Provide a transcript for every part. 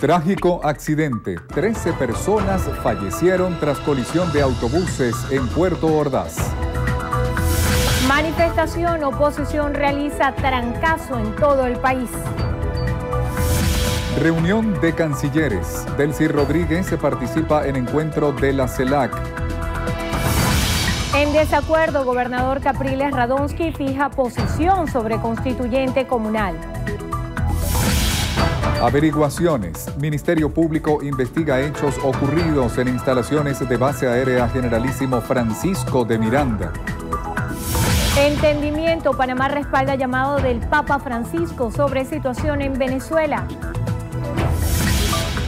Trágico accidente. 13 personas fallecieron tras colisión de autobuses en Puerto Ordaz. Manifestación, oposición realiza trancazo en todo el país. Reunión de cancilleres. Delcy Rodríguez se participa en encuentro de la CELAC. En desacuerdo, gobernador Capriles Radonsky fija posición sobre constituyente comunal. Averiguaciones. Ministerio Público investiga hechos ocurridos en instalaciones de base aérea Generalísimo Francisco de Miranda. Entendimiento. Panamá respalda llamado del Papa Francisco sobre situación en Venezuela.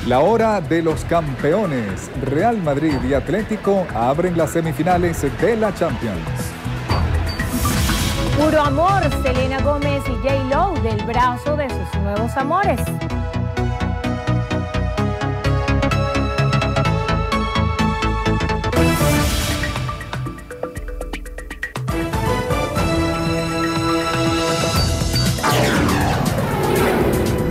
La hora de los campeones. Real Madrid y Atlético abren las semifinales de la Champions. Puro amor. Selena Gómez y J-Lo del brazo de sus nuevos amores.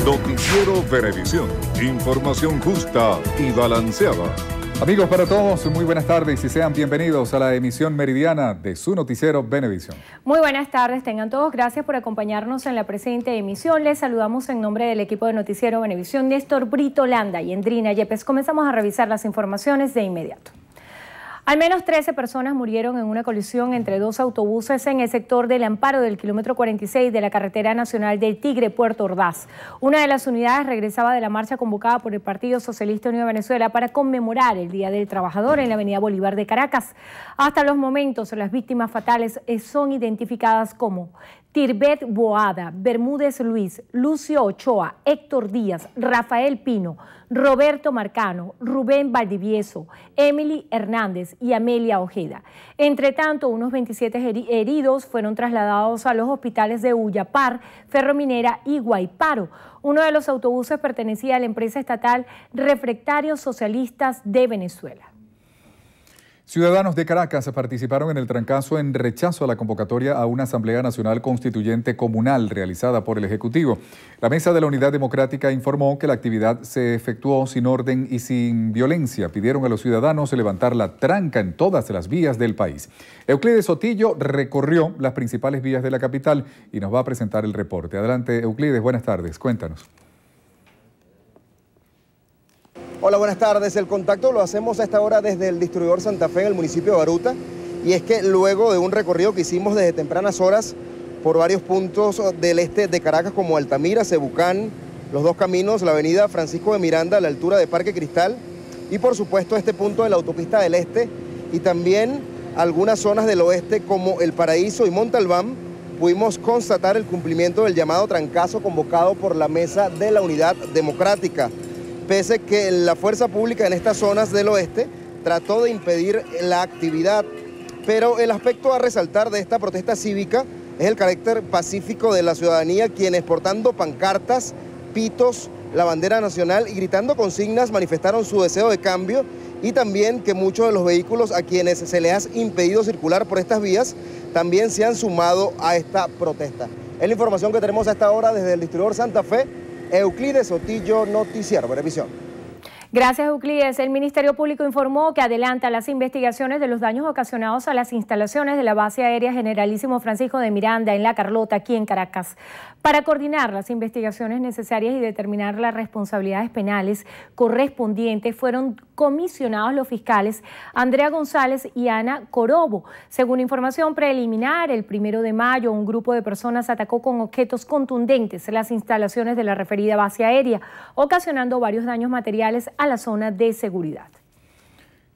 Noticiero Venevisión. Información justa y balanceada. Amigos para todos, muy buenas tardes y sean bienvenidos a la emisión meridiana de su noticiero Venevisión. Muy buenas tardes, tengan todos. Gracias por acompañarnos en la presente emisión. Les saludamos en nombre del equipo de Noticiero Venevisión, Néstor Brito Landa y Endrina Yepes. Comenzamos a revisar las informaciones de inmediato. Al menos 13 personas murieron en una colisión entre dos autobuses en el sector del Amparo del kilómetro 46 de la carretera nacional del Tigre, Puerto Ordaz. Una de las unidades regresaba de la marcha convocada por el Partido Socialista Unido de Venezuela para conmemorar el Día del Trabajador en la avenida Bolívar de Caracas. Hasta los momentos, las víctimas fatales son identificadas como Tirbet Boada, Bermúdez Luis, Lucio Ochoa, Héctor Díaz, Rafael Pino, Roberto Marcano, Rubén Valdivieso, Emily Hernández y Amelia Ojeda. Entre tanto, unos 27 heridos fueron trasladados a los hospitales de Ullapar, Ferrominera y Guayparo. Uno de los autobuses pertenecía a la empresa estatal Refractarios Socialistas de Venezuela. Ciudadanos de Caracas participaron en el trancazo en rechazo a la convocatoria a una Asamblea Nacional Constituyente Comunal realizada por el Ejecutivo. La Mesa de la Unidad Democrática informó que la actividad se efectuó sin orden y sin violencia. Pidieron a los ciudadanos levantar la tranca en todas las vías del país. Euclides Sotillo recorrió las principales vías de la capital y nos va a presentar el reporte. Adelante, Euclides, buenas tardes, cuéntanos. Hola, buenas tardes. El contacto lo hacemos a esta hora desde el distribuidor Santa Fe en el municipio de Baruta. Y es que luego de un recorrido que hicimos desde tempranas horas por varios puntos del este de Caracas como Altamira, Cebucán, Los Dos Caminos, la avenida Francisco de Miranda a la altura de Parque Cristal y por supuesto este punto de la autopista del este y también algunas zonas del oeste como El Paraíso y Montalbán, pudimos constatar el cumplimiento del llamado trancazo convocado por la Mesa de la Unidad Democrática. Pese que la fuerza pública en estas zonas del oeste trató de impedir la actividad. Pero el aspecto a resaltar de esta protesta cívica es el carácter pacífico de la ciudadanía, quienes portando pancartas, pitos, la bandera nacional y gritando consignas manifestaron su deseo de cambio y también que muchos de los vehículos a quienes se les ha impedido circular por estas vías también se han sumado a esta protesta. Es la información que tenemos a esta hora desde el distribuidor Santa Fe. Euclides Sotillo, Noticiero Venevisión. Gracias, Euclides. El Ministerio Público informó que adelanta las investigaciones de los daños ocasionados a las instalaciones de la base aérea Generalísimo Francisco de Miranda en La Carlota, aquí en Caracas. Para coordinar las investigaciones necesarias y determinar las responsabilidades penales correspondientes, fueron comisionados los fiscales Andrea González y Ana Corobo. Según información preliminar, el 1 de mayo un grupo de personas atacó con objetos contundentes las instalaciones de la referida base aérea, ocasionando varios daños materiales a la zona de seguridad.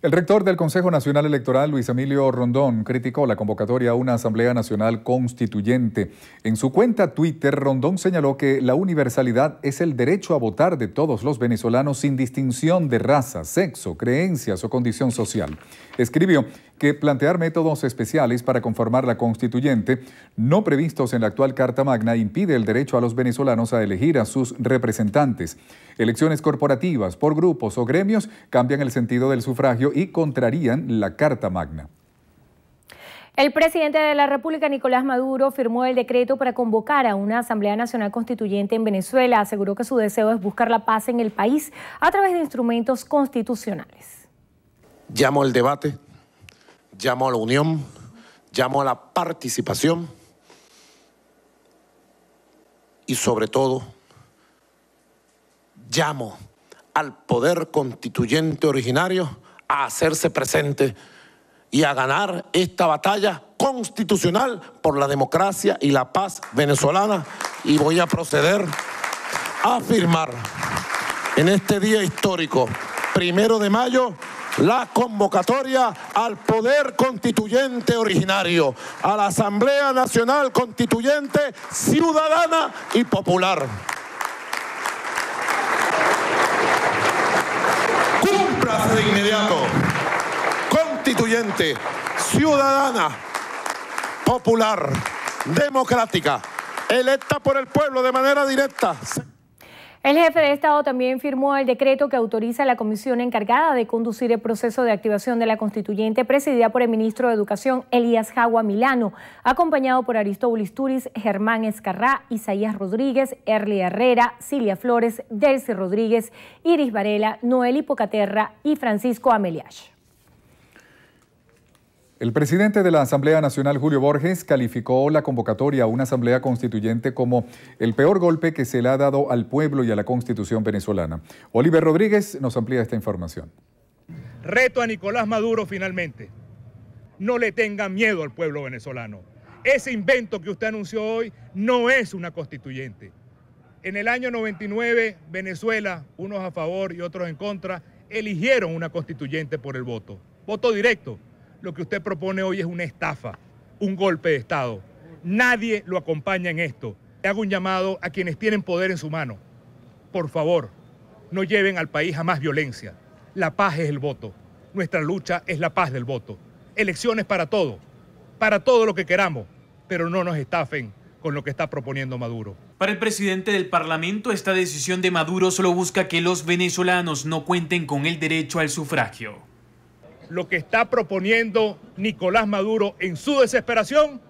El rector del Consejo Nacional Electoral, Luis Emilio Rondón, criticó la convocatoria a una Asamblea Nacional Constituyente. En su cuenta Twitter, Rondón señaló que la universalidad es el derecho a votar de todos los venezolanos sin distinción de raza, sexo, creencias o condición social. Escribió que plantear métodos especiales para conformar la constituyente, no previstos en la actual Carta Magna, impide el derecho a los venezolanos a elegir a sus representantes. Elecciones corporativas por grupos o gremios cambian el sentido del sufragio y contrarían la Carta Magna. El presidente de la República, Nicolás Maduro, firmó el decreto para convocar a una Asamblea Nacional Constituyente en Venezuela. Aseguró que su deseo es buscar la paz en el país a través de instrumentos constitucionales. Llamo al debate, llamo a la unión, llamo a la participación y sobre todo llamo al poder constituyente originario a hacerse presente y a ganar esta batalla constitucional por la democracia y la paz venezolana. Y voy a proceder a firmar en este día histórico, 1 de mayo, la convocatoria al poder constituyente originario, a la Asamblea Nacional Constituyente Ciudadana y Popular. Cúmplase de inmediato. Constituyente, ciudadana, popular, democrática, electa por el pueblo de manera directa. El jefe de Estado también firmó el decreto que autoriza a la comisión encargada de conducir el proceso de activación de la constituyente, presidida por el ministro de Educación, Elías Jagua Milano, acompañado por Aristóbulo Turiz, Germán Escarrá, Isaías Rodríguez, Erly Herrera, Cilia Flores, Delcy Rodríguez, Iris Varela, Noel Hipocaterra y Francisco Ameliash. El presidente de la Asamblea Nacional, Julio Borges, calificó la convocatoria a una asamblea constituyente como el peor golpe que se le ha dado al pueblo y a la Constitución venezolana. Oliver Rodríguez nos amplía esta información. Reto a Nicolás Maduro finalmente. No le tengan miedo al pueblo venezolano. Ese invento que usted anunció hoy no es una constituyente. En el año 99, Venezuela, unos a favor y otros en contra, eligieron una constituyente por el voto. Voto directo. Lo que usted propone hoy es una estafa, un golpe de Estado. Nadie lo acompaña en esto. Le hago un llamado a quienes tienen poder en su mano. Por favor, no lleven al país a más violencia. La paz es el voto. Nuestra lucha es la paz del voto. Elecciones para todo lo que queramos, pero no nos estafen con lo que está proponiendo Maduro. Para el presidente del Parlamento, esta decisión de Maduro solo busca que los venezolanos no cuenten con el derecho al sufragio. Lo que está proponiendo Nicolás Maduro en su desesperación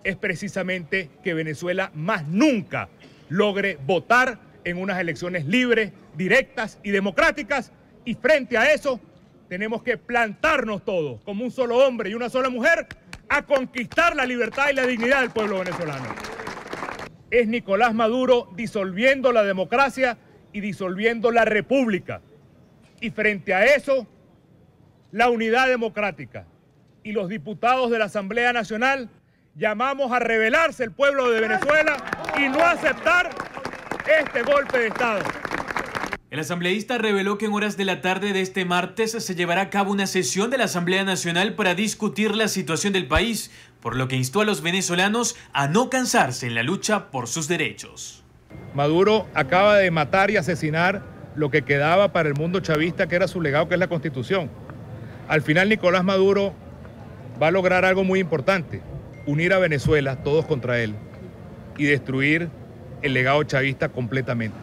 es precisamente que Venezuela más nunca logre votar en unas elecciones libres, directas y democráticas, y frente a eso tenemos que plantarnos todos como un solo hombre y una sola mujer a conquistar la libertad y la dignidad del pueblo venezolano. Es Nicolás Maduro disolviendo la democracia y disolviendo la república, y frente a eso la unidad democrática y los diputados de la Asamblea Nacional llamamos a rebelarse el pueblo de Venezuela y no aceptar este golpe de Estado. El asambleísta reveló que en horas de la tarde de este martes se llevará a cabo una sesión de la Asamblea Nacional para discutir la situación del país, por lo que instó a los venezolanos a no cansarse en la lucha por sus derechos. Maduro acaba de matar y asesinar lo que quedaba para el mundo chavista, que era su legado, que es la Constitución. Al final Nicolás Maduro va a lograr algo muy importante: unir a Venezuela, todos contra él, y destruir el legado chavista completamente.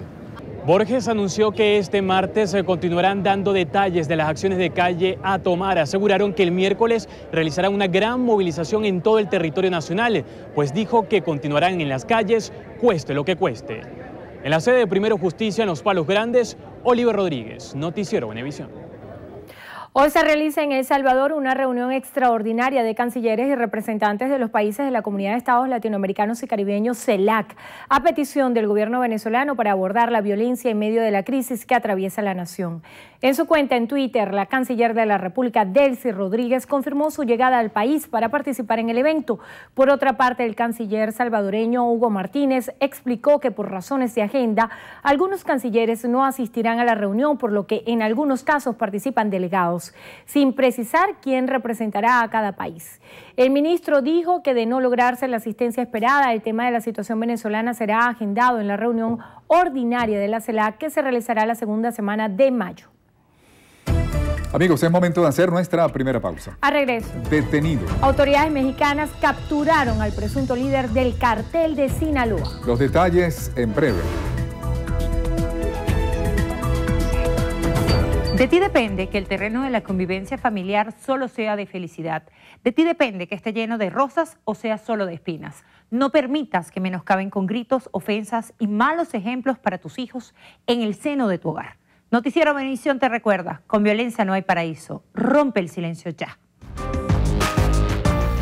Borges anunció que este martes se continuarán dando detalles de las acciones de calle a tomar. Aseguraron que el miércoles realizarán una gran movilización en todo el territorio nacional, pues dijo que continuarán en las calles, cueste lo que cueste. En la sede de Primero Justicia, en Los Palos Grandes, Oliver Rodríguez, Noticiero Venevisión. Hoy se realiza en El Salvador una reunión extraordinaria de cancilleres y representantes de los países de la Comunidad de Estados Latinoamericanos y Caribeños, CELAC, a petición del gobierno venezolano para abordar la violencia en medio de la crisis que atraviesa la nación. En su cuenta en Twitter, la canciller de la República, Delcy Rodríguez, confirmó su llegada al país para participar en el evento. Por otra parte, el canciller salvadoreño Hugo Martínez explicó que por razones de agenda, algunos cancilleres no asistirán a la reunión, por lo que en algunos casos participan delegados, sin precisar quién representará a cada país. El ministro dijo que de no lograrse la asistencia esperada, el tema de la situación venezolana será agendado en la reunión ordinaria de la CELAC, que se realizará la segunda semana de mayo. Amigos, es momento de hacer nuestra primera pausa. A regreso. Detenido. Autoridades mexicanas capturaron al presunto líder del cartel de Sinaloa. Los detalles en breve. De ti depende que el terreno de la convivencia familiar solo sea de felicidad. De ti depende que esté lleno de rosas o sea solo de espinas. No permitas que menoscaben con gritos, ofensas y malos ejemplos para tus hijos en el seno de tu hogar. Noticiero Venevisión te recuerda, con violencia no hay paraíso. Rompe el silencio ya.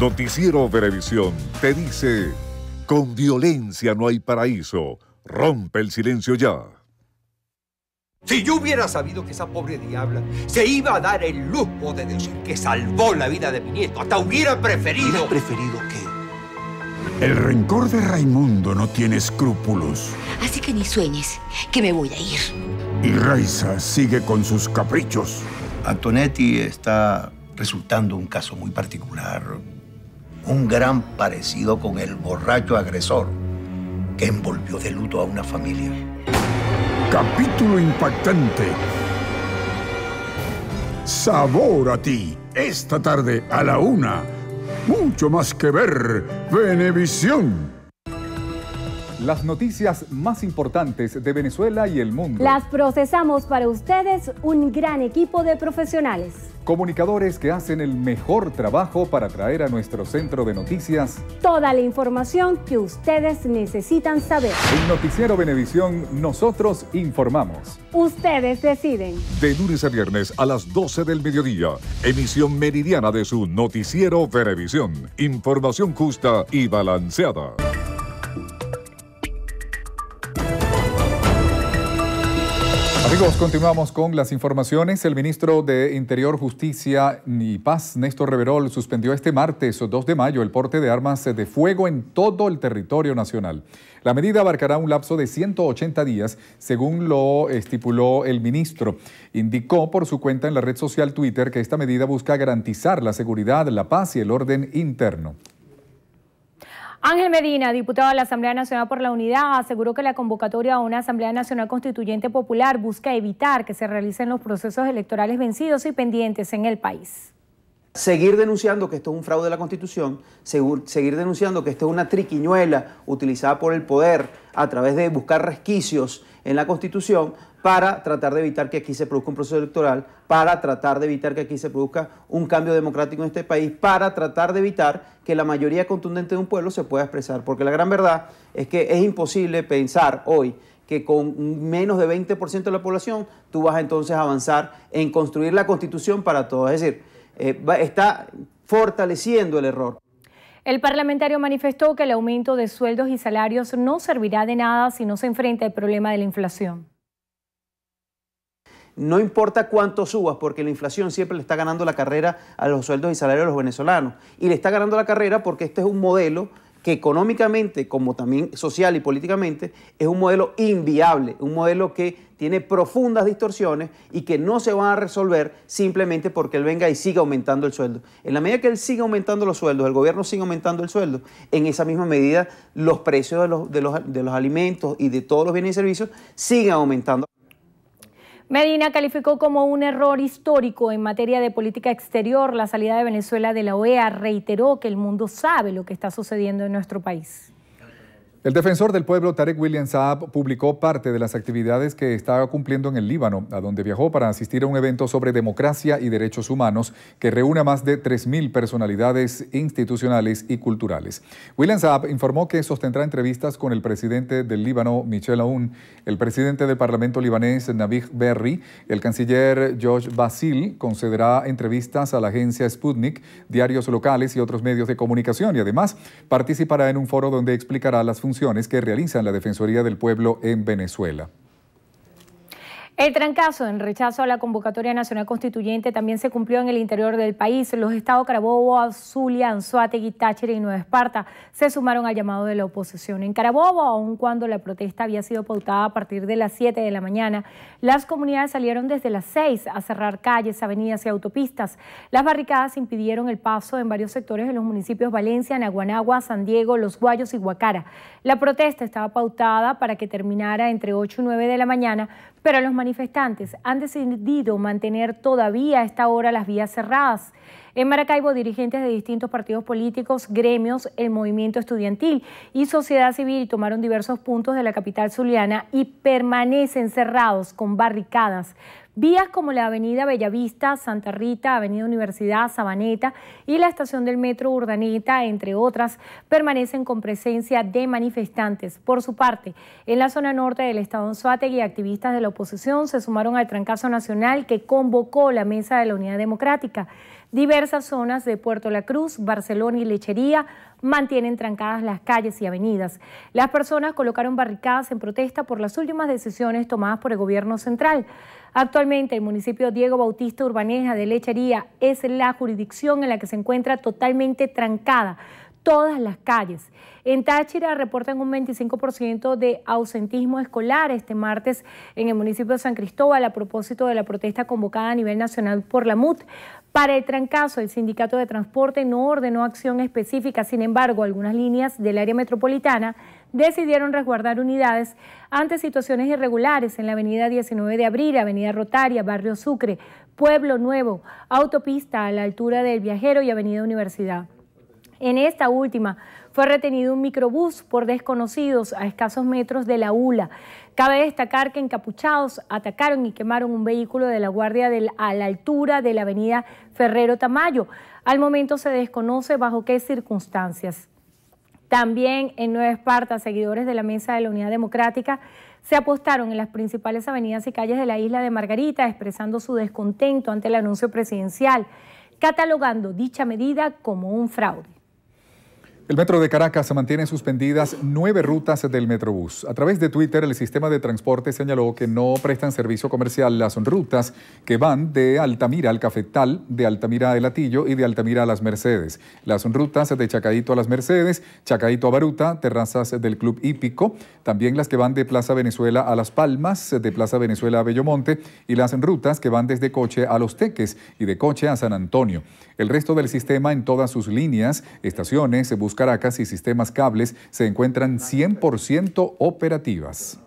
Noticiero Venevisión te dice, con violencia no hay paraíso. Rompe el silencio ya. Si yo hubiera sabido que esa pobre diabla se iba a dar el lujo de decir que salvó la vida de mi nieto, hasta hubiera preferido... ¿Hubieras preferido qué? El rencor de Raimundo no tiene escrúpulos. Así que ni sueñes que me voy a ir. Y Raiza sigue con sus caprichos. Antonetti está resultando un caso muy particular. Un gran parecido con el borracho agresor que envolvió de luto a una familia. Capítulo impactante. Sabor a ti. Esta tarde a la 1. Mucho más que ver. Venevisión. Las noticias más importantes de Venezuela y el mundo. Las procesamos para ustedes un gran equipo de profesionales. Comunicadores que hacen el mejor trabajo para traer a nuestro centro de noticias toda la información que ustedes necesitan saber. En Noticiero Venevisión, nosotros informamos. Ustedes deciden. De lunes a viernes a las 12 del mediodía, emisión meridiana de su Noticiero Venevisión. Información justa y balanceada. Amigos, continuamos con las informaciones. El ministro de Interior, Justicia y Paz, Néstor Reverol, suspendió este martes 2 de mayo el porte de armas de fuego en todo el territorio nacional. La medida abarcará un lapso de 180 días, según lo estipuló el ministro. Indicó por su cuenta en la red social Twitter que esta medida busca garantizar la seguridad, la paz y el orden interno. Ángel Medina, diputado de la Asamblea Nacional por la Unidad, aseguró que la convocatoria a una Asamblea Nacional Constituyente Popular busca evitar que se realicen los procesos electorales vencidos y pendientes en el país. Seguir denunciando que esto es un fraude de la Constitución, seguir denunciando que esto es una triquiñuela utilizada por el poder a través de buscar resquicios en la Constitución para tratar de evitar que aquí se produzca un proceso electoral, para tratar de evitar que aquí se produzca un cambio democrático en este país, para tratar de evitar que la mayoría contundente de un pueblo se pueda expresar. Porque la gran verdad es que es imposible pensar hoy que con menos de 20% de la población tú vas entonces a avanzar en construir la Constitución para todos. Es decir, está fortaleciendo el error. El parlamentario manifestó que el aumento de sueldos y salarios no servirá de nada si no se enfrenta el problema de la inflación. No importa cuánto subas, porque la inflación siempre le está ganando la carrera a los sueldos y salarios de los venezolanos. Y le está ganando la carrera porque este es un modelo que económicamente, como también social y políticamente, es un modelo inviable, un modelo que tiene profundas distorsiones y que no se van a resolver simplemente porque él venga y siga aumentando el sueldo. En la medida que él siga aumentando los sueldos, el gobierno siga aumentando el sueldo, en esa misma medida los precios de los alimentos y de todos los bienes y servicios siguen aumentando. Medina calificó como un error histórico en materia de política exterior la salida de Venezuela de la OEA. Reiteró que el mundo sabe lo que está sucediendo en nuestro país. El defensor del pueblo, Tarek William Saab, publicó parte de las actividades que estaba cumpliendo en el Líbano, a donde viajó para asistir a un evento sobre democracia y derechos humanos que reúne a más de 3.000 personalidades institucionales y culturales. William Saab informó que sostendrá entrevistas con el presidente del Líbano, Michel Aoun, el presidente del Parlamento libanés, Nabih Berri, el canciller George Basil, concederá entrevistas a la agencia Sputnik, diarios locales y otros medios de comunicación y además participará en un foro donde explicará las funciones que realiza la Defensoría del Pueblo en Venezuela. El trancazo en rechazo a la convocatoria nacional constituyente también se cumplió en el interior del país. Los estados Carabobo, Zulia, Anzoátegui, Táchira y Nueva Esparta se sumaron al llamado de la oposición. En Carabobo, aun cuando la protesta había sido pautada a partir de las 7 de la mañana, las comunidades salieron desde las 6 a cerrar calles, avenidas y autopistas. Las barricadas impidieron el paso en varios sectores de los municipios Valencia, Naguanagua, San Diego, Los Guayos y Guacara. La protesta estaba pautada para que terminara entre 8 y 9 de la mañana, pero los manifestantes han decidido mantener todavía a esta hora las vías cerradas. En Maracaibo, dirigentes de distintos partidos políticos, gremios, el movimiento estudiantil y sociedad civil tomaron diversos puntos de la capital zuliana y permanecen cerrados con barricadas. Vías como la avenida Bellavista, Santa Rita, avenida Universidad, Sabaneta y la estación del metro Urdaneta, entre otras, permanecen con presencia de manifestantes. Por su parte, en la zona norte del estado Anzoátegui, activistas de la oposición se sumaron al trancazo nacional que convocó la Mesa de la Unidad Democrática. Diversas zonas de Puerto La Cruz, Barcelona y Lechería mantienen trancadas las calles y avenidas. Las personas colocaron barricadas en protesta por las últimas decisiones tomadas por el gobierno central. Actualmente el municipio Diego Bautista Urbaneja de Lechería es la jurisdicción en la que se encuentra totalmente trancada todas las calles. En Táchira reportan un 25% de ausentismo escolar este martes en el municipio de San Cristóbal a propósito de la protesta convocada a nivel nacional por la MUT. Para el trancazo, el Sindicato de Transporte no ordenó acción específica, sin embargo, algunas líneas del área metropolitana decidieron resguardar unidades ante situaciones irregulares en la avenida 19 de Abril, avenida Rotaria, barrio Sucre, Pueblo Nuevo, autopista a la altura del Viajero y avenida Universidad. En esta última fue retenido un microbús por desconocidos a escasos metros de la ULA. Cabe destacar que encapuchados atacaron y quemaron un vehículo de la Guardia a la altura de la avenida Ferrero Tamayo. Al momento se desconoce bajo qué circunstancias. También en Nueva Esparta, seguidores de la Mesa de la Unidad Democrática se apostaron en las principales avenidas y calles de la isla de Margarita, expresando su descontento ante el anuncio presidencial, catalogando dicha medida como un fraude. El Metro de Caracas mantiene suspendidas 9 rutas del Metrobús. A través de Twitter, el sistema de transporte señaló que no prestan servicio comercial las rutas que van de Altamira al Cafetal, de Altamira a El Hatillo y de Altamira a Las Mercedes. Las rutas de Chacaito a Las Mercedes, Chacaito a Baruta, terrazas del Club Hípico, también las que van de Plaza Venezuela a Las Palmas, de Plaza Venezuela a Bellomonte y las rutas que van desde Coche a Los Teques y de Coche a San Antonio. El resto del sistema en todas sus líneas, estaciones, Bus Caracas y sistemas cables se encuentran 100% operativas.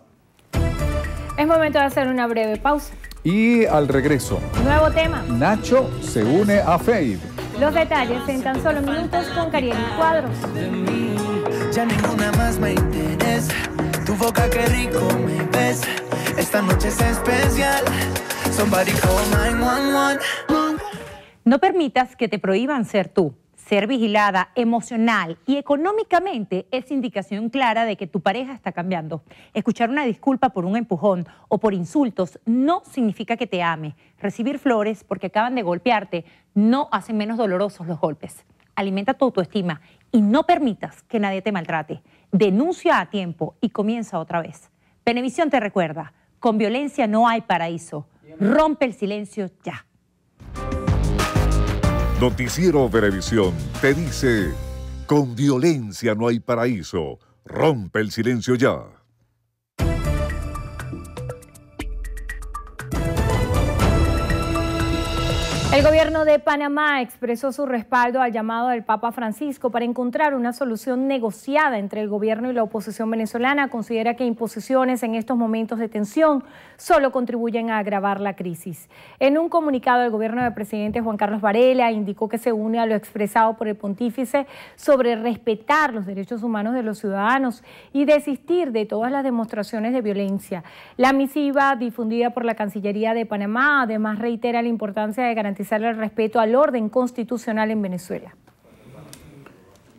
Es momento de hacer una breve pausa. Y al regreso, nuevo tema. Nacho se une a Fade. Los detalles en tan solo minutos con Cariel Cuadros. Ya ninguna más me interesa. Tu boca qué rico me ves. Esta noche es especial. Somebody call 911. No permitas que te prohíban ser tú. Ser vigilada emocional y económicamente es indicación clara de que tu pareja está cambiando. Escuchar una disculpa por un empujón o por insultos no significa que te ame. Recibir flores porque acaban de golpearte no hacen menos dolorosos los golpes. Alimenta tu autoestima y no permitas que nadie te maltrate. Denuncia a tiempo y comienza otra vez. Venevisión te recuerda, con violencia no hay paraíso. Rompe el silencio ya. Noticiero Venevisión te dice, con violencia no hay paraíso, rompe el silencio ya. El gobierno de Panamá expresó su respaldo al llamado del Papa Francisco para encontrar una solución negociada entre el gobierno y la oposición venezolana. Considera que imposiciones en estos momentos de tensión solo contribuyen a agravar la crisis. En un comunicado, el gobierno del presidente Juan Carlos Varela indicó que se une a lo expresado por el pontífice sobre respetar los derechos humanos de los ciudadanos y desistir de todas las demostraciones de violencia. La misiva difundida por la Cancillería de Panamá además reitera la importancia de garantizar el respeto al orden constitucional en Venezuela.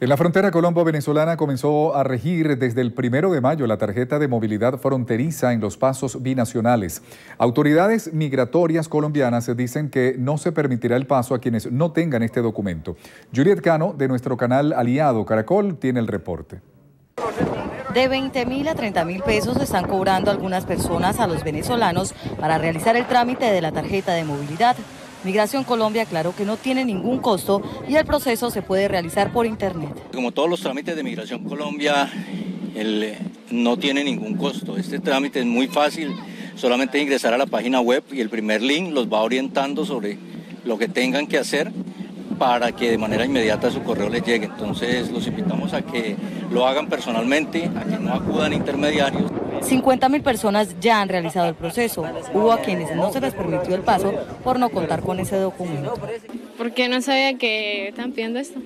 En la frontera colombo-venezolana comenzó a regir desde el 1 de mayo la tarjeta de movilidad fronteriza en los pasos binacionales. Autoridades migratorias colombianas dicen que no se permitirá el paso a quienes no tengan este documento. Juliet Cano, de nuestro canal aliado Caracol, tiene el reporte. De 20.000 a 30.000 pesos están cobrando algunas personas a los venezolanos para realizar el trámite de la tarjeta de movilidad. Migración Colombia aclaró que no tiene ningún costo y el proceso se puede realizar por internet. Como todos los trámites de Migración Colombia, no tiene ningún costo. Este trámite es muy fácil, solamente ingresar a la página web y el primer link los va orientando sobre lo que tengan que hacer para que de manera inmediata su correo les llegue. Entonces los invitamos a que lo hagan personalmente, a que no acudan intermediarios. 50.000 personas ya han realizado el proceso. Hubo a quienes no se les permitió el paso por no contar con ese documento. Porque no sabía que estaban pidiendo esto.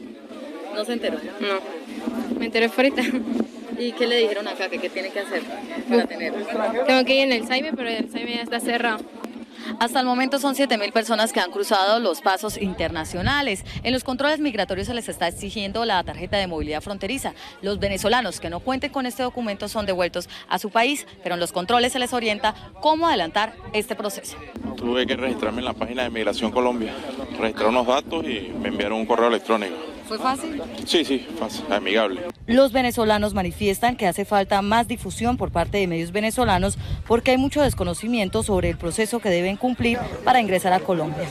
¿No se enteró? No, me enteré ahorita. ¿Y qué le dijeron acá? ¿Qué tiene que hacer para tenerlo? Tengo que ir en el SAIME, pero el SAIME ya está cerrado. Hasta el momento son 7.000 personas que han cruzado los pasos internacionales. En los controles migratorios se les está exigiendo la tarjeta de movilidad fronteriza. Los venezolanos que no cuenten con este documento son devueltos a su país, pero en los controles se les orienta cómo adelantar este proceso. Tuve que registrarme en la página de Migración Colombia, registrar unos datos y me enviaron un correo electrónico. ¿Fue fácil? Sí, fácil, amigable. Los venezolanos manifiestan que hace falta más difusión por parte de medios venezolanos porque hay mucho desconocimiento sobre el proceso que deben cumplir para ingresar a Colombia.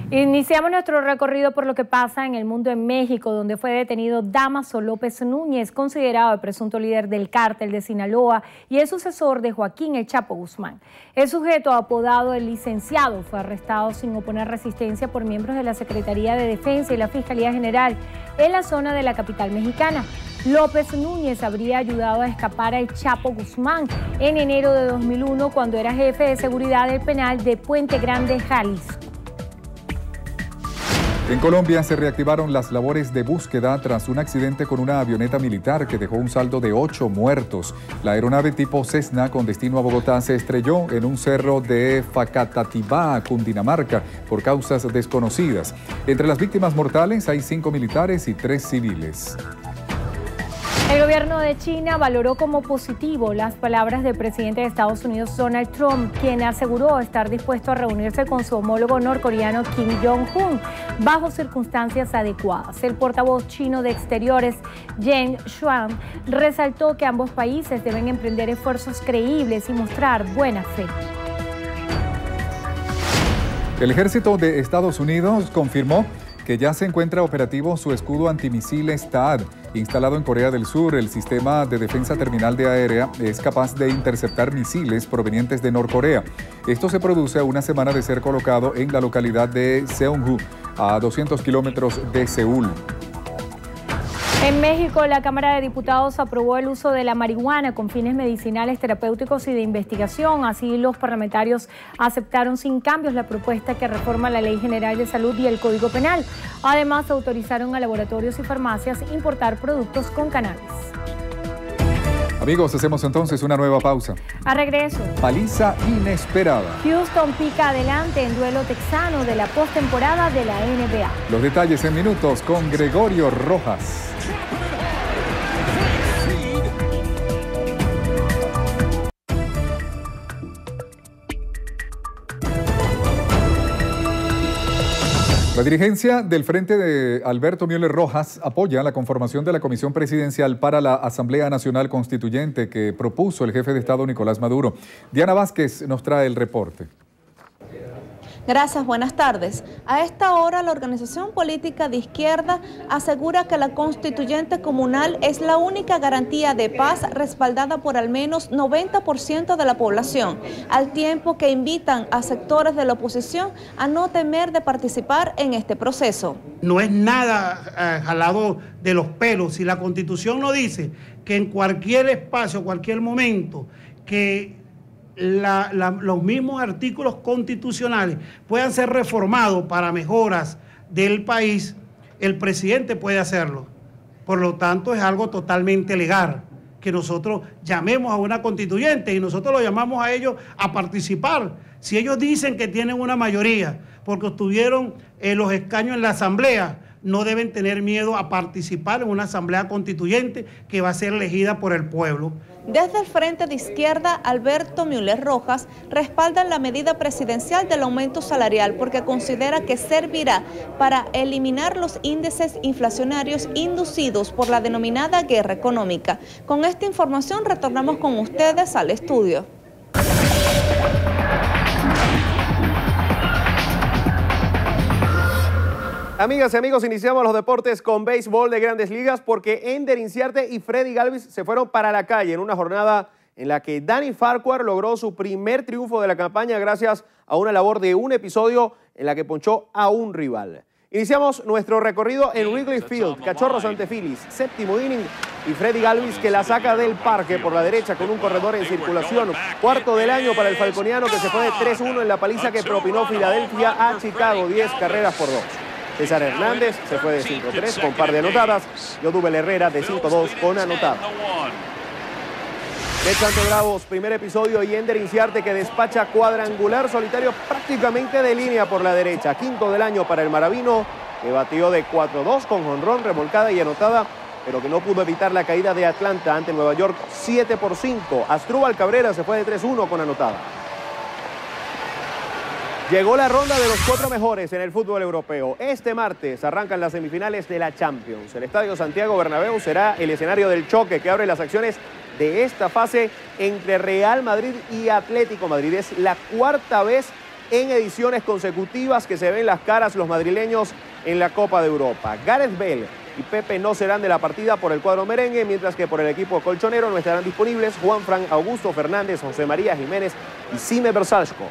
Iniciamos nuestro recorrido por lo que pasa en el mundo en México, donde fue detenido Dámaso López Núñez, considerado el presunto líder del cártel de Sinaloa y el sucesor de Joaquín El Chapo Guzmán. El sujeto, apodado El Licenciado, fue arrestado sin oponer resistencia por miembros de la Secretaría de Defensa y la Fiscalía General en la zona de la capital mexicana. López Núñez habría ayudado a escapar a El Chapo Guzmán en enero de 2001, cuando era jefe de seguridad del penal de Puente Grande, Jalisco. En Colombia se reactivaron las labores de búsqueda tras un accidente con una avioneta militar que dejó un saldo de 8 muertos. La aeronave tipo Cessna con destino a Bogotá se estrelló en un cerro de Facatativá, Cundinamarca, por causas desconocidas. Entre las víctimas mortales hay 5 militares y 3 civiles. El gobierno de China valoró como positivo las palabras del presidente de Estados Unidos, Donald Trump, quien aseguró estar dispuesto a reunirse con su homólogo norcoreano Kim Jong-un bajo circunstancias adecuadas. El portavoz chino de Exteriores, Jen Xuan, resaltó que ambos países deben emprender esfuerzos creíbles y mostrar buena fe. El ejército de Estados Unidos confirmó que ya se encuentra operativo su escudo antimisiles THAAD. Instalado en Corea del Sur, el sistema de defensa terminal de aérea es capaz de interceptar misiles provenientes de Norcorea. Esto se produce a una semana de ser colocado en la localidad de Seongju, a 200 kilómetros de Seúl. En México, la Cámara de Diputados aprobó el uso de la marihuana con fines medicinales, terapéuticos y de investigación. Así, los parlamentarios aceptaron sin cambios la propuesta que reforma la Ley General de Salud y el Código Penal. Además, autorizaron a laboratorios y farmacias importar productos con cannabis. Amigos, hacemos entonces una nueva pausa. A regreso. Paliza inesperada. Houston pica adelante en duelo texano de la postemporada de la NBA. Los detalles en minutos con Gregorio Rojas. La dirigencia del Frente de Alberto Müller Rojas apoya la conformación de la Comisión Presidencial para la Asamblea Nacional Constituyente que propuso el jefe de Estado Nicolás Maduro. Diana Vázquez nos trae el reporte. Gracias, buenas tardes. A esta hora, la organización política de izquierda asegura que la constituyente comunal es la única garantía de paz respaldada por al menos 90% de la población, al tiempo que invitan a sectores de la oposición a no temer de participar en este proceso. No es nada jalado de los pelos. Si la Constitución no dice que en cualquier espacio, cualquier momento, que los mismos artículos constitucionales puedan ser reformados para mejoras del país, el presidente puede hacerlo. Por lo tanto, es algo totalmente legal que nosotros llamemos a una constituyente y nosotros lo llamamos a ellos a participar. Si ellos dicen que tienen una mayoría porque obtuvieron los escaños en la asamblea, no deben tener miedo a participar en una asamblea constituyente que va a ser elegida por el pueblo. Desde el Frente de Izquierda, Alberto Müller Rojas respalda la medida presidencial del aumento salarial porque considera que servirá para eliminar los índices inflacionarios inducidos por la denominada guerra económica. Con esta información retornamos con ustedes al estudio. Amigas y amigos, iniciamos los deportes con béisbol de Grandes Ligas porque Ender Inciarte y Freddy Galvis se fueron para la calle en una jornada en la que Danny Farquhar logró su primer triunfo de la campaña gracias a una labor de un episodio en la que ponchó a un rival. Iniciamos nuestro recorrido en Wrigley Field, Cachorros ante Phillies, séptimo inning y Freddy Galvis que la saca del parque por la derecha con un corredor en circulación. Cuarto del año para el falconiano que se fue de 3-1 en la paliza que propinó Filadelfia a Chicago, 10 carreras por 2. César Hernández se fue de 5-3 con par de anotadas. Yodubel Herrera de 5-2 con anotada. Mets ante Bravos, primer episodio, y Ender Inciarte que despacha cuadrangular solitario prácticamente de línea por la derecha. Quinto del año para el maravino, que batió de 4-2 con jonrón, remolcada y anotada, pero que no pudo evitar la caída de Atlanta ante Nueva York 7-5. Asdrúbal Cabrera se fue de 3-1 con anotada. Llegó la ronda de los 4 mejores en el fútbol europeo. Este martes arrancan las semifinales de la Champions. El Estadio Santiago Bernabéu será el escenario del choque que abre las acciones de esta fase entre Real Madrid y Atlético Madrid. Es la 4ª vez en ediciones consecutivas que se ven las caras los madrileños en la Copa de Europa. Gareth Bale y Pepe no serán de la partida por el cuadro merengue, mientras que por el equipo colchonero no estarán disponibles Juanfran Augusto Fernández, José María Jiménez y Sime Versalsko.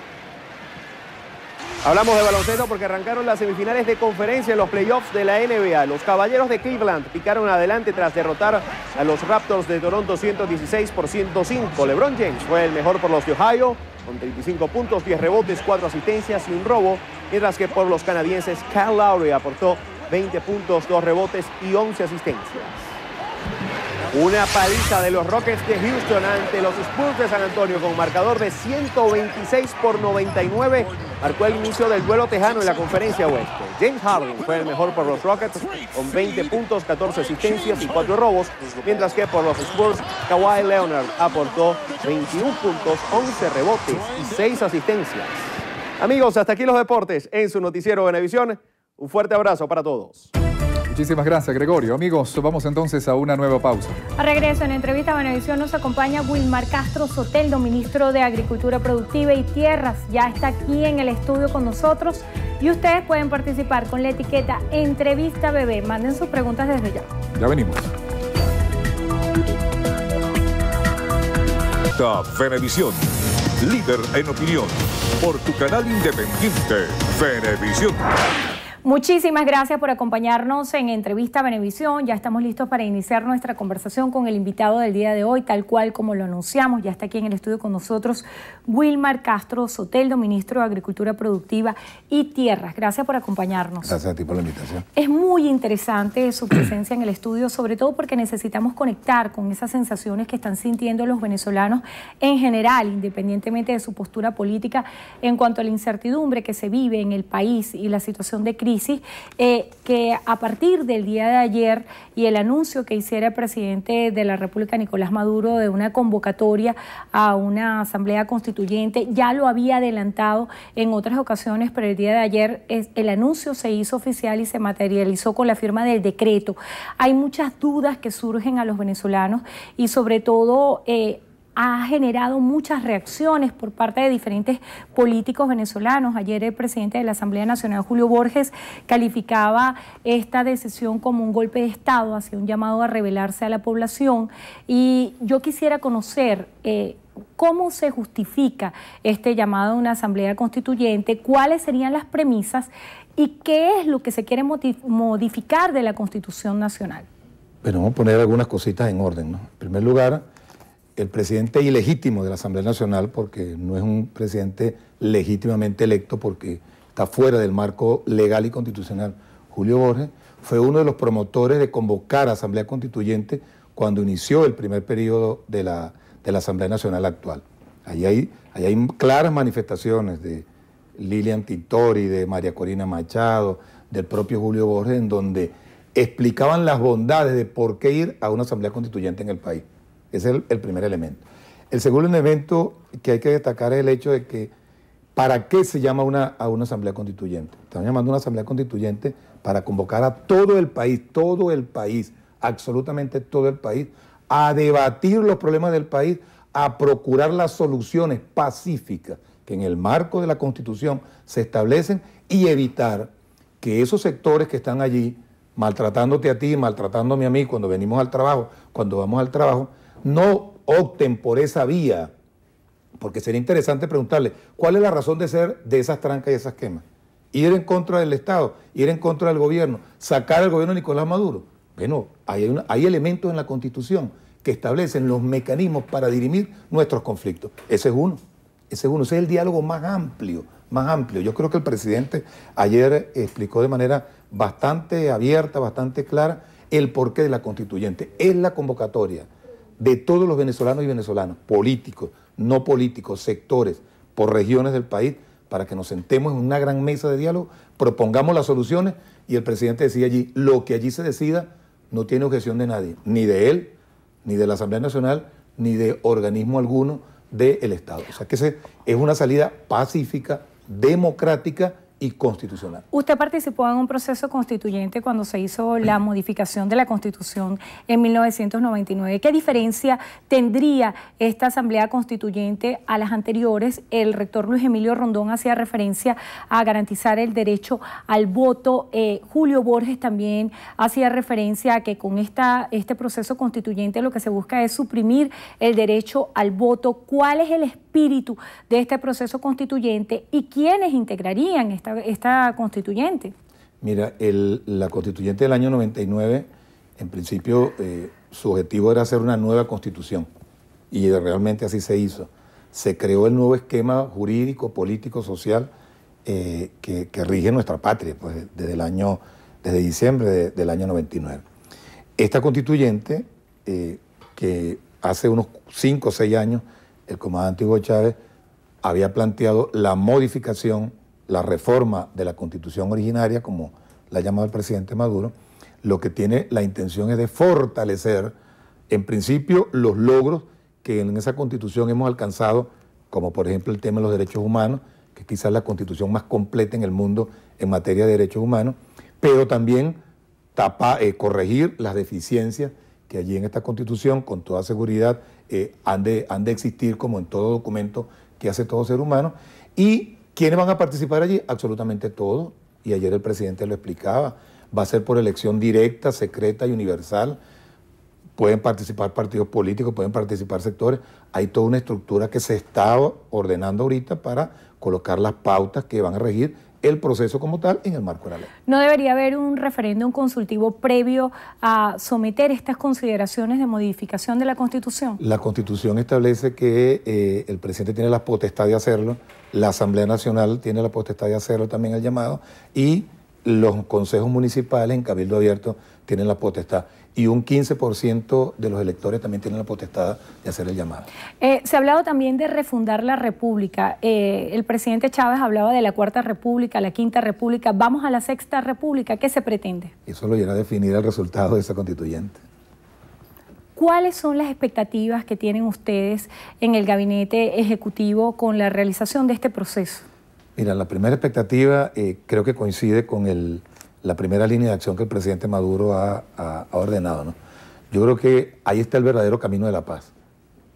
Hablamos de baloncesto porque arrancaron las semifinales de conferencia en los playoffs de la NBA. Los Caballeros de Cleveland picaron adelante tras derrotar a los Raptors de Toronto 116-105. LeBron James fue el mejor por los de Ohio, con 35 puntos, 10 rebotes, 4 asistencias y un robo, mientras que por los canadienses Kyle Lowry aportó 20 puntos, 2 rebotes y 11 asistencias. Una paliza de los Rockets de Houston ante los Spurs de San Antonio con marcador de 126-99. Marcó el inicio del duelo tejano en la conferencia oeste. James Harden fue el mejor por los Rockets con 20 puntos, 14 asistencias y 4 robos, mientras que por los Spurs, Kawhi Leonard aportó 21 puntos, 11 rebotes y 6 asistencias. Amigos, hasta aquí los deportes en su noticiero Venevisión. Un fuerte abrazo para todos. Muchísimas gracias, Gregorio. Amigos, vamos entonces a una nueva pausa. A regreso, en entrevista a Venevisión nos acompaña Wilmar Castro Soteldo, ministro de Agricultura Productiva y Tierras. Ya está aquí en el estudio con nosotros y ustedes pueden participar con la etiqueta Entrevista Bebé. Manden sus preguntas desde ya. Ya venimos. Venevisión, líder en opinión, por tu canal independiente, Venevisión. Muchísimas gracias por acompañarnos en Entrevista Venevisión. Ya estamos listos para iniciar nuestra conversación con el invitado del día de hoy, tal cual como lo anunciamos. Ya está aquí en el estudio con nosotros Wilmar Castro Soteldo, ministro de Agricultura Productiva y Tierras. Gracias por acompañarnos. Gracias a ti por la invitación. Es muy interesante su presencia en el estudio, sobre todo porque necesitamos conectar con esas sensaciones que están sintiendo los venezolanos en general, independientemente de su postura política, en cuanto a la incertidumbre que se vive en el país y la situación de crisis. Que a partir del día de ayer y el anuncio que hiciera el presidente de la República, Nicolás Maduro, de una convocatoria a una asamblea constituyente, ya lo había adelantado en otras ocasiones, pero el día de ayer el anuncio se hizo oficial y se materializó con la firma del decreto. Hay muchas dudas que surgen a los venezolanos y sobre todo ha generado muchas reacciones por parte de diferentes políticos venezolanos. Ayer el presidente de la Asamblea Nacional, Julio Borges, calificaba esta decisión como un golpe de Estado, hacía un llamado a rebelarse a la población. Y yo quisiera conocer cómo se justifica este llamado a una Asamblea Constituyente, cuáles serían las premisas y qué es lo que se quiere modificar de la Constitución Nacional. Bueno, vamos a poner algunas cositas en orden, ¿no? En primer lugar, el presidente ilegítimo de la Asamblea Nacional, porque no es un presidente legítimamente electo, porque está fuera del marco legal y constitucional, Julio Borges, fue uno de los promotores de convocar a Asamblea Constituyente cuando inició el primer periodo de la Asamblea Nacional actual. Ahí hay claras manifestaciones de Lilian Tintori, de María Corina Machado, del propio Julio Borges, en donde explicaban las bondades de por qué ir a una Asamblea Constituyente en el país. Ese es el primer elemento. El segundo elemento que hay que destacar es el hecho de que ¿para qué se llama a una asamblea constituyente? Estamos llamando a una asamblea constituyente para convocar a todo el país, absolutamente todo el país, a debatir los problemas del país, a procurar las soluciones pacíficas que en el marco de la Constitución se establecen y evitar que esos sectores que están allí, maltratándote a ti, maltratándome a mí cuando venimos al trabajo, cuando vamos al trabajo, no opten por esa vía, porque sería interesante preguntarle, ¿cuál es la razón de ser de esas trancas y esas quemas? Ir en contra del Estado, ir en contra del gobierno, sacar al gobierno de Nicolás Maduro. Bueno, hay elementos en la Constitución que establecen los mecanismos para dirimir nuestros conflictos. Ese es uno, ese es el diálogo más amplio. Yo creo que el presidente ayer explicó de manera bastante abierta, bastante clara, el porqué de la constituyente. Es la convocatoria de todos los venezolanos y venezolanas, políticos, no políticos, sectores, por regiones del país, para que nos sentemos en una gran mesa de diálogo, propongamos las soluciones y el presidente decía allí, lo que allí se decida no tiene objeción de nadie, ni de él, ni de la Asamblea Nacional, ni de organismo alguno del Estado. O sea que es una salida pacífica, democrática y constitucional. Usted participó en un proceso constituyente cuando se hizo la modificación de la Constitución en 1999. ¿Qué diferencia tendría esta Asamblea Constituyente a las anteriores? El rector Luis Emilio Rondón hacía referencia a garantizar el derecho al voto. Julio Borges también hacía referencia a que con este proceso constituyente lo que se busca es suprimir el derecho al voto. ¿Cuál es el espíritu de este proceso constituyente y quiénes integrarían esta constituyente? Mira, la constituyente del año 99, en principio, su objetivo era hacer una nueva constitución y realmente así se hizo. Se creó el nuevo esquema jurídico, político, social que rige nuestra patria pues, desde diciembre del año 99. Esta constituyente, que hace unos 5 o 6 años el comandante Hugo Chávez había planteado la modificación, la reforma de la Constitución originaria, como la ha llamado el presidente Maduro, lo que tiene la intención es de fortalecer, en principio, los logros que en esa Constitución hemos alcanzado, como por ejemplo el tema de los derechos humanos, que es quizás la Constitución más completa en el mundo en materia de derechos humanos, pero también corregir las deficiencias que allí en esta Constitución, con toda seguridad, han de existir como en todo documento que hace todo ser humano. ¿Y quiénes van a participar allí? Absolutamente todos. Y ayer el presidente lo explicaba. Va a ser por elección directa, secreta y universal. Pueden participar partidos políticos, pueden participar sectores. Hay toda una estructura que se está ordenando ahorita para colocar las pautas que van a regir el proceso como tal en el marco de la ley. ¿No debería haber un referéndum consultivo previo a someter estas consideraciones de modificación de la Constitución? La Constitución establece que el presidente tiene la potestad de hacerlo, la Asamblea Nacional tiene la potestad de hacerlo también el llamado, y los consejos municipales en cabildo abierto tienen la potestad. Y un 15% de los electores también tienen la potestad de hacer el llamado. Se ha hablado también de refundar la República. El presidente Chávez hablaba de la Cuarta República, la Quinta República. Vamos a la Sexta República. ¿Qué se pretende? Eso lo irá a definir el resultado de esa constituyente. ¿Cuáles son las expectativas que tienen ustedes en el gabinete ejecutivo con la realización de este proceso? Mira, la primera expectativa creo que coincide con la primera línea de acción que el presidente Maduro ha ordenado, ¿no? Yo creo que ahí está el verdadero camino de la paz.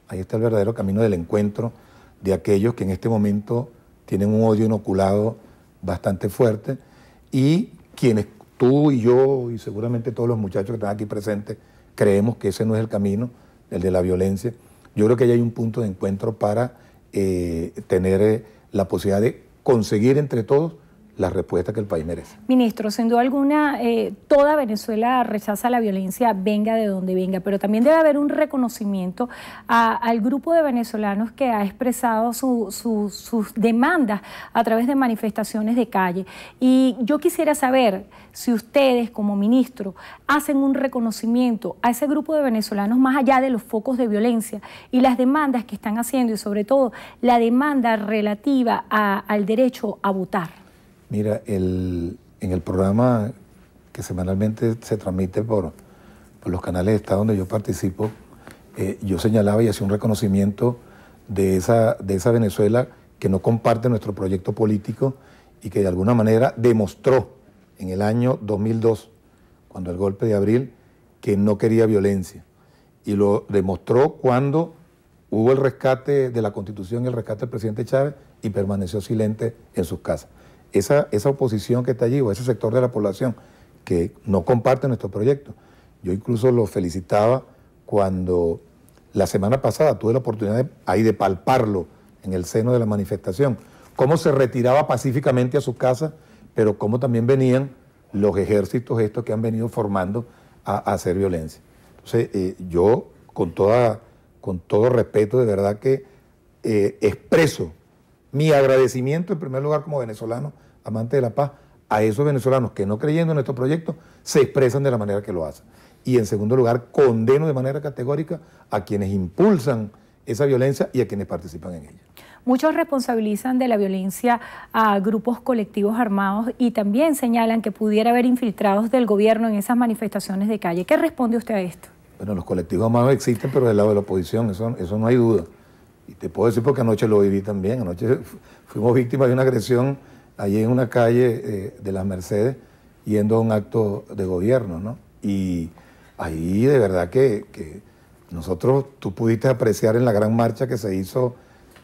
Ahí está el verdadero camino del encuentro de aquellos que en este momento tienen un odio inoculado bastante fuerte y quienes tú y yo y seguramente todos los muchachos que están aquí presentes creemos que ese no es el camino, el de la violencia. Yo creo que ahí hay un punto de encuentro para tener la posibilidad de conseguir entre todos la respuesta que el país merece. Ministro, sin duda alguna, toda Venezuela rechaza la violencia, venga de donde venga, pero también debe haber un reconocimiento al grupo de venezolanos que ha expresado sus demandas a través de manifestaciones de calle. Y yo quisiera saber si ustedes, como ministro, hacen un reconocimiento a ese grupo de venezolanos más allá de los focos de violencia y las demandas que están haciendo y sobre todo la demanda relativa al derecho a votar. Mira, en el programa que semanalmente se transmite por los canales de Estado donde yo participo, yo señalaba y hacía un reconocimiento de esa Venezuela que no comparte nuestro proyecto político y que de alguna manera demostró en el año 2002, cuando el golpe de abril, que no quería violencia. Y lo demostró cuando hubo el rescate de la Constitución y el rescate del presidente Chávez y permaneció silente en sus casas. Esa oposición que está allí, o ese sector de la población que no comparte nuestro proyecto, yo incluso lo felicitaba cuando la semana pasada tuve la oportunidad de palparlo en el seno de la manifestación, cómo se retiraba pacíficamente a su casa, pero cómo también venían los ejércitos estos que han venido formando a hacer violencia. Entonces, yo con todo respeto, de verdad que expreso mi agradecimiento en primer lugar como venezolano, amante de la paz, a esos venezolanos que no creyendo en nuestro proyecto se expresan de la manera que lo hacen. Y en segundo lugar, condeno de manera categórica a quienes impulsan esa violencia y a quienes participan en ella. Muchos responsabilizan de la violencia a grupos colectivos armados y también señalan que pudiera haber infiltrados del gobierno en esas manifestaciones de calle. ¿Qué responde usted a esto? Bueno, los colectivos armados existen, pero del lado de la oposición, eso no hay duda. Y te puedo decir porque anoche lo viví también. Anoche fuimos víctimas de una agresión allí en una calle de Las Mercedes, yendo a un acto de gobierno, ¿no? Y ahí de verdad que nosotros, tú pudiste apreciar en la gran marcha que se hizo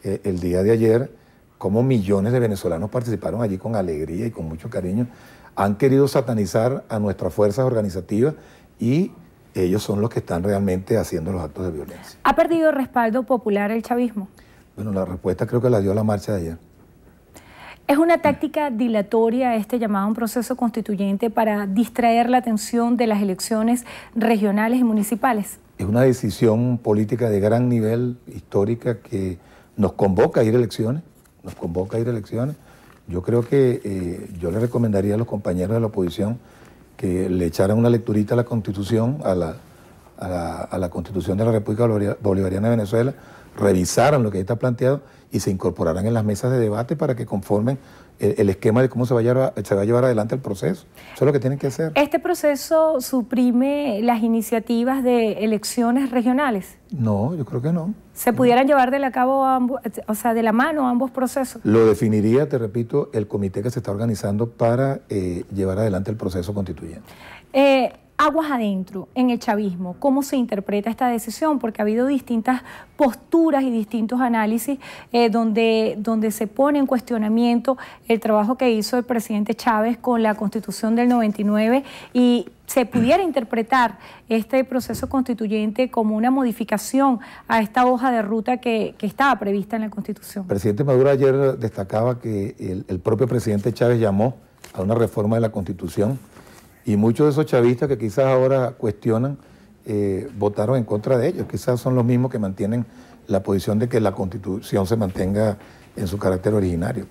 el día de ayer, cómo millones de venezolanos participaron allí con alegría y con mucho cariño. Han querido satanizar a nuestras fuerzas organizativas y ellos son los que están realmente haciendo los actos de violencia. ¿Ha perdido respaldo popular el chavismo? Bueno, la respuesta creo que la dio la marcha de ayer. ¿Es una táctica dilatoria este llamado a un proceso constituyente para distraer la atención de las elecciones regionales y municipales? Es una decisión política de gran nivel, histórica, que nos convoca a ir a elecciones, Yo creo que yo le recomendaría a los compañeros de la oposición que le echaran una lecturita a la Constitución, a la Constitución de la República Bolivariana de Venezuela, revisaran lo que ahí está planteado y se incorporaran en las mesas de debate para que conformen el esquema de cómo se va a llevar adelante el proceso. Eso es lo que tienen que hacer. ¿Este proceso suprime las iniciativas de elecciones regionales? No, yo creo que no. ¿Se pudieran llevar de la mano ambos procesos? Lo definiría, te repito, el comité que se está organizando para llevar adelante el proceso constituyente. Aguas adentro, en el chavismo, ¿cómo se interpreta esta decisión? Porque ha habido distintas posturas y distintos análisis donde se pone en cuestionamiento el trabajo que hizo el presidente Chávez con la Constitución del 99 y se pudiera interpretar este proceso constituyente como una modificación a esta hoja de ruta que estaba prevista en la Constitución. El presidente Maduro ayer destacaba que el propio presidente Chávez llamó a una reforma de la Constitución. Y muchos de esos chavistas que quizás ahora cuestionan, votaron en contra de ellos. Quizás son los mismos que mantienen la posición de que la Constitución se mantenga en su carácter originario.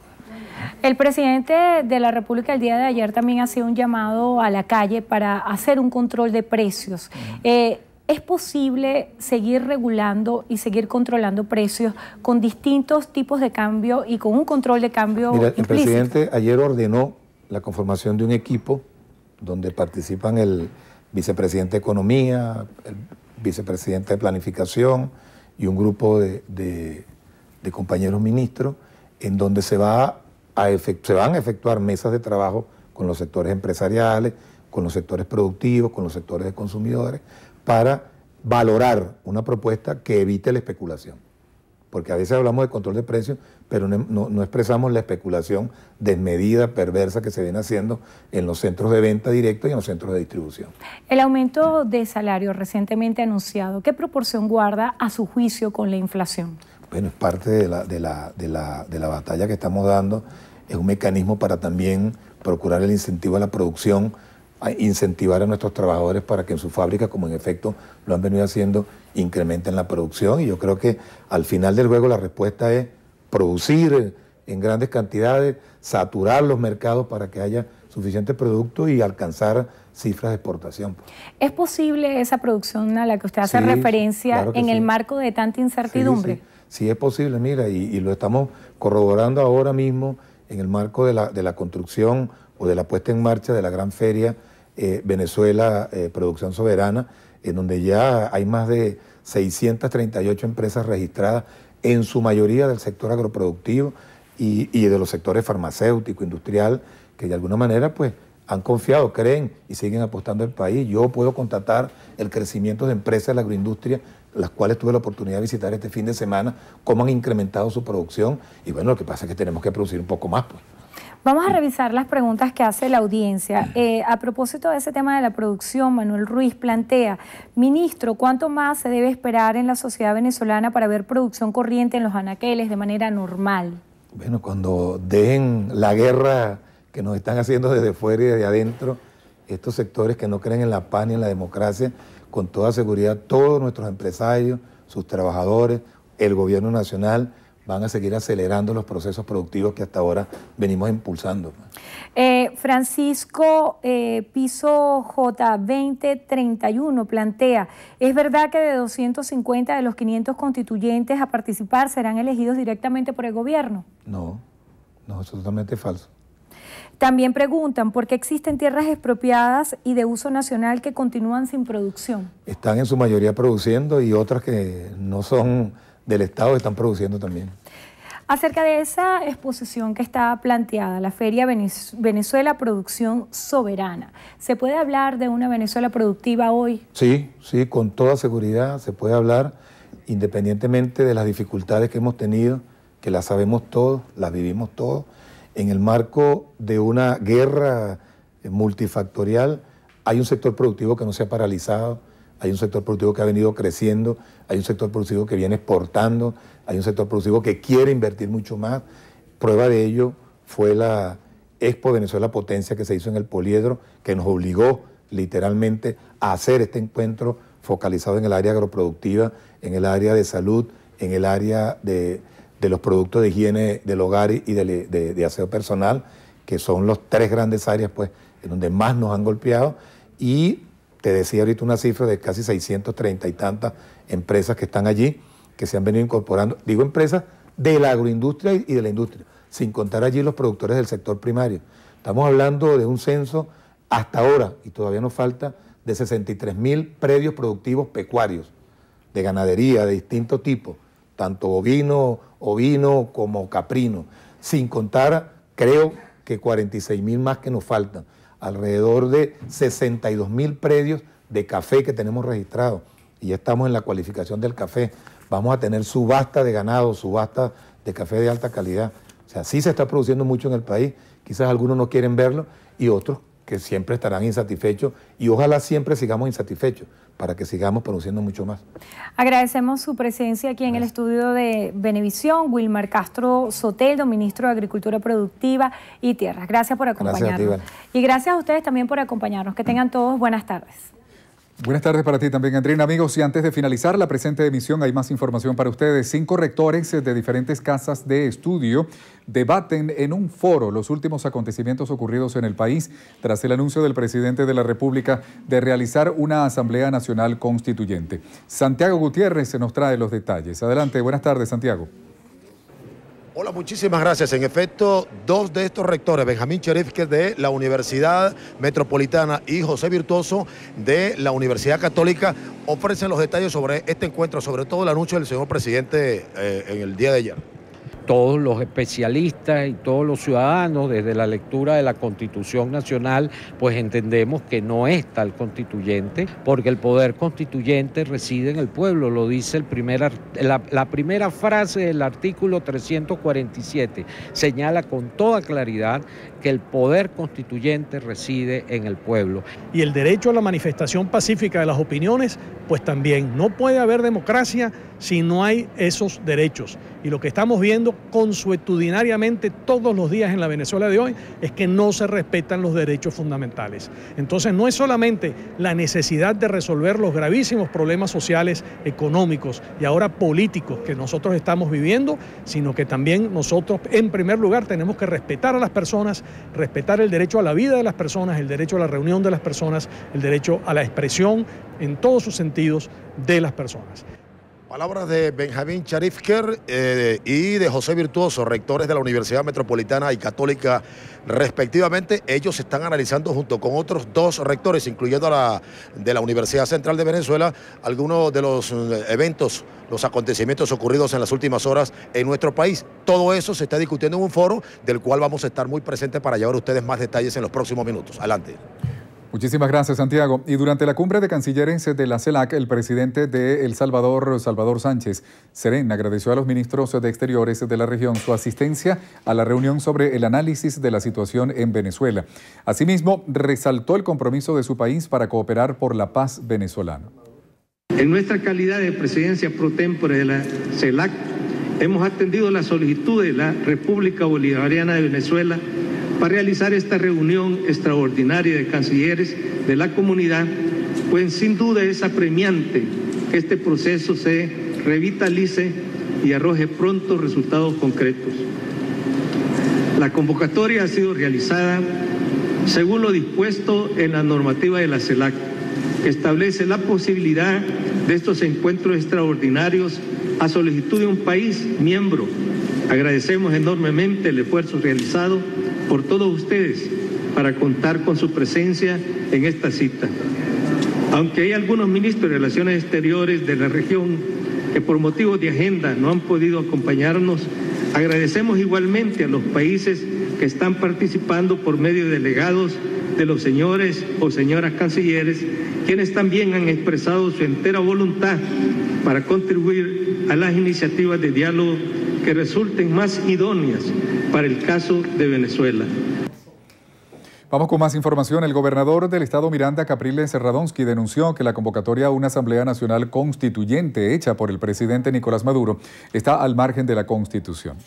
El presidente de la República el día de ayer también hacía un llamado a la calle para hacer un control de precios. ¿Es posible seguir regulando y seguir controlando precios con distintos tipos de cambio y con un control de cambio implícito? El presidente ayer ordenó la conformación de un equipo donde participan el vicepresidente de Economía, el vicepresidente de Planificación y un grupo de compañeros ministros, en donde se van a efectuar mesas de trabajo con los sectores empresariales, con los sectores productivos, con los sectores de consumidores, para valorar una propuesta que evite la especulación. Porque a veces hablamos de control de precios, pero no expresamos la especulación desmedida, perversa que se viene haciendo en los centros de venta directa y en los centros de distribución. El aumento de salario recientemente anunciado, ¿qué proporción guarda a su juicio con la inflación? Bueno, es parte de la batalla que estamos dando, es un mecanismo para también procurar el incentivo a la producción, a incentivar a nuestros trabajadores para que en sus fábricas, como en efecto lo han venido haciendo, incrementen la producción. Y yo creo que al final del juego la respuesta es producir en grandes cantidades, saturar los mercados para que haya suficiente producto y alcanzar cifras de exportación. ¿Es posible esa producción a la que usted hace referencia claro en el marco de tanta incertidumbre? Sí, es posible, mira, y lo estamos corroborando ahora mismo en el marco de la construcción o de la puesta en marcha de la gran feria Venezuela Producción Soberana, en donde ya hay más de 638 empresas registradas, en su mayoría del sector agroproductivo y de los sectores farmacéutico, industrial, que de alguna manera pues han confiado, creen y siguen apostando al país. Yo puedo constatar el crecimiento de empresas de la agroindustria, las cuales tuve la oportunidad de visitar este fin de semana, cómo han incrementado su producción, y bueno, lo que pasa es que tenemos que producir un poco más, pues. Vamos a revisar las preguntas que hace la audiencia. A propósito de ese tema de la producción, Manuel Ruiz plantea, ministro, ¿cuánto más se debe esperar en la sociedad venezolana para ver producción corriente en los anaqueles de manera normal? Bueno, cuando dejen la guerra que nos están haciendo desde fuera y desde adentro, estos sectores que no creen en la paz ni en la democracia, con toda seguridad todos nuestros empresarios, sus trabajadores, el gobierno nacional, van a seguir acelerando los procesos productivos que hasta ahora venimos impulsando. Francisco Piso J2031 plantea, ¿es verdad que de 250 de los 500 constituyentes a participar serán elegidos directamente por el gobierno? No, eso es totalmente falso. También preguntan, ¿por qué existen tierras expropiadas y de uso nacional que continúan sin producción? Están en su mayoría produciendo y otras que no son del Estado están produciendo también. Acerca de esa exposición que está planteada, la Feria Venezuela Producción Soberana, ¿se puede hablar de una Venezuela productiva hoy? Sí, con toda seguridad se puede hablar, independientemente de las dificultades que hemos tenido, que las sabemos todos, las vivimos todos, en el marco de una guerra multifactorial. Hay un sector productivo que no se ha paralizado, hay un sector productivo que ha venido creciendo, hay un sector productivo que viene exportando, hay un sector productivo que quiere invertir mucho más. Prueba de ello fue la Expo Venezuela Potencia que se hizo en el Poliedro, que nos obligó literalmente a hacer este encuentro focalizado en el área agroproductiva, en el área de salud, en el área de los productos de higiene del hogar y de aseo personal, que son los tres grandes áreas pues, en donde más nos han golpeado. Y te decía ahorita una cifra de casi 630 y tantas empresas que están allí, que se han venido incorporando, digo empresas de la agroindustria y de la industria, sin contar allí los productores del sector primario. Estamos hablando de un censo hasta ahora, y todavía nos falta, de 63.000 predios productivos pecuarios, de ganadería de distinto tipo, tanto ovino como caprino, sin contar, creo que 46.000 más que nos faltan, alrededor de 62.000 predios de café que tenemos registrados, y ya estamos en la cualificación del café. Vamos a tener subasta de ganado, subasta de café de alta calidad. O sea, sí se está produciendo mucho en el país, quizás algunos no quieren verlo y otros que siempre estarán insatisfechos, y ojalá siempre sigamos insatisfechos para que sigamos produciendo mucho más. Agradecemos su presencia aquí en el estudio de Venevisión, Wilmar Castro Soteldo, ministro de Agricultura Productiva y Tierras. Gracias por acompañarnos. Gracias a ti, y gracias a ustedes también por acompañarnos. Que tengan todos buenas tardes. Buenas tardes para ti también, Andrina. Amigos, y antes de finalizar la presente emisión, hay más información para ustedes. 5 rectores de diferentes casas de estudio debaten en un foro los últimos acontecimientos ocurridos en el país tras el anuncio del presidente de la República de realizar una Asamblea Nacional Constituyente. Santiago Gutiérrez se nos trae los detalles. Adelante, buenas tardes, Santiago. Hola, muchísimas gracias. En efecto, 2 de estos rectores, Benjamín Cherif, que es de la Universidad Metropolitana, y José Virtuoso de la Universidad Católica, ofrecen los detalles sobre este encuentro, sobre todo el anuncio del señor presidente en el día de ayer. Todos los especialistas y todos los ciudadanos, desde la lectura de la Constitución Nacional, pues entendemos que no es tal constituyente, porque el poder constituyente reside en el pueblo, lo dice la primera frase del artículo 347, señala con toda claridad que el poder constituyente reside en el pueblo. Y el derecho a la manifestación pacífica de las opiniones, pues también no puede haber democracia si no hay esos derechos. Y lo que estamos viendo consuetudinariamente todos los días en la Venezuela de hoy es que no se respetan los derechos fundamentales. Entonces no es solamente la necesidad de resolver los gravísimos problemas sociales, económicos y ahora políticos que nosotros estamos viviendo, sino que también nosotros en primer lugar tenemos que respetar a las personas, respetar el derecho a la vida de las personas, el derecho a la reunión de las personas, el derecho a la expresión en todos sus sentidos de las personas. Palabras de Benjamín Charifker y de José Virtuoso, rectores de la Universidad Metropolitana y Católica respectivamente. Ellos están analizando junto con otros 2 rectores, incluyendo de la Universidad Central de Venezuela, algunos de los eventos, los acontecimientos ocurridos en las últimas horas en nuestro país. Todo eso se está discutiendo en un foro del cual vamos a estar muy presentes para llevar a ustedes más detalles en los próximos minutos. Adelante. Muchísimas gracias, Santiago. Y durante la cumbre de cancilleres de la CELAC, el presidente de El Salvador, Salvador Sánchez Serén, agradeció a los ministros de Exteriores de la región su asistencia a la reunión sobre el análisis de la situación en Venezuela. Asimismo, resaltó el compromiso de su país para cooperar por la paz venezolana. En nuestra calidad de presidencia pro tempore de la CELAC, hemos atendido la solicitud de la República Bolivariana de Venezuela para realizar esta reunión extraordinaria de cancilleres de la comunidad, pues sin duda es apremiante que este proceso se revitalice y arroje pronto resultados concretos. La convocatoria ha sido realizada según lo dispuesto en la normativa de la CELAC, que establece la posibilidad de estos encuentros extraordinarios a solicitud de un país miembro. Agradecemos enormemente el esfuerzo realizado por todos ustedes para contar con su presencia en esta cita. Aunque hay algunos ministros de Relaciones Exteriores de la región que por motivos de agenda no han podido acompañarnos, agradecemos igualmente a los países que están participando por medio de delegados de los señores o señoras cancilleres, quienes también han expresado su entera voluntad para contribuir a las iniciativas de diálogo que resulten más idóneas para el caso de Venezuela. Vamos con más información. El gobernador del estado Miranda, Capriles Radonsky, denunció que la convocatoria a una Asamblea Nacional Constituyente hecha por el presidente Nicolás Maduro está al margen de la Constitución.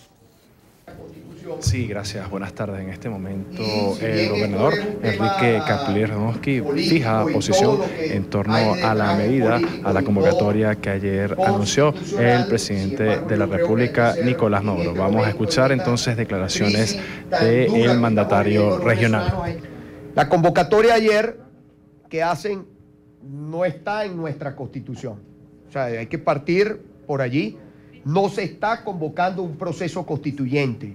Sí, gracias. Buenas tardes. En este momento el gobernador Enrique Capriles Radonsky fija posición en torno a la medida, a la convocatoria que ayer anunció el presidente de la República, Nicolás Maduro. Vamos a escuchar entonces declaraciones del mandatario regional. La convocatoria ayer que hacen no está en nuestra Constitución. O sea, hay que partir por allí. No se está convocando un proceso constituyente.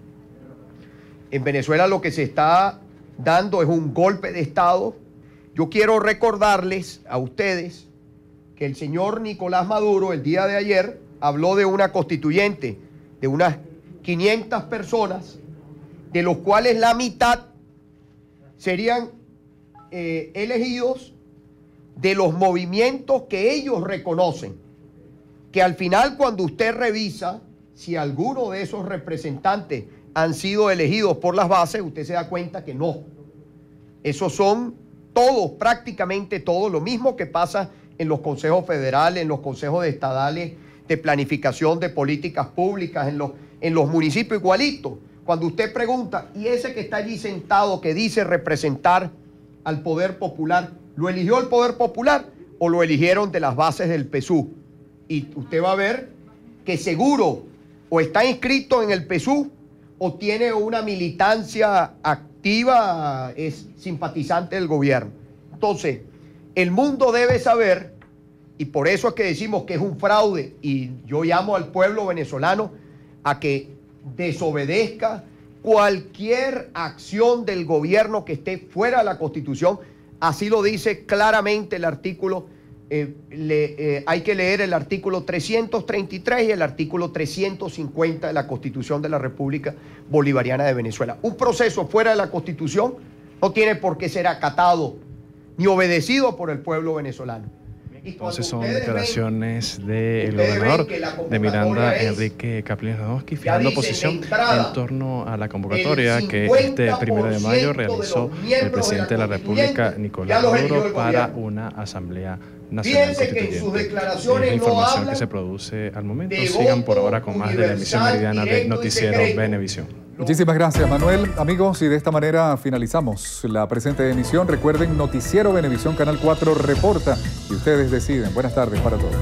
En Venezuela lo que se está dando es un golpe de Estado. Yo quiero recordarles a ustedes que el señor Nicolás Maduro el día de ayer habló de una constituyente de unas 500 personas, de los cuales la mitad serían elegidos de los movimientos que ellos reconocen. Que al final, cuando usted revisa si alguno de esos representantes han sido elegidos por las bases, usted se da cuenta que no. Esos son todos, prácticamente todos, lo mismo que pasa en los consejos federales, en los consejos estadales de planificación de políticas públicas, en los municipios igualito. Cuando usted pregunta, ¿y ese que está allí sentado que dice representar al poder popular, lo eligió el poder popular o lo eligieron de las bases del PSUV? Y usted va a ver que seguro o está inscrito en el PSUV o tiene una militancia activa, es simpatizante del gobierno. Entonces, el mundo debe saber, y por eso es que decimos que es un fraude, y yo llamo al pueblo venezolano a que desobedezca cualquier acción del gobierno que esté fuera de la Constitución. Así lo dice claramente el artículo. Hay que leer el artículo 333 y el artículo 350 de la Constitución de la República Bolivariana de Venezuela. Un proceso fuera de la Constitución no tiene por qué ser acatado ni obedecido por el pueblo venezolano. Entonces son declaraciones del gobernador de Miranda, Enrique Capriles Radonsky, fijando posición en torno a la convocatoria que este 1 de mayo realizó el presidente de la República, Nicolás Maduro, para una Asamblea Nacional Constituyente. Es la información que se produce al momento. Sigan por ahora con más de la emisión meridiana de Noticiero Venevisión. Muchísimas gracias, Manuel. Amigos, y de esta manera finalizamos la presente emisión. Recuerden, Noticiero Venevisión Canal 4 reporta y ustedes deciden. Buenas tardes para todos.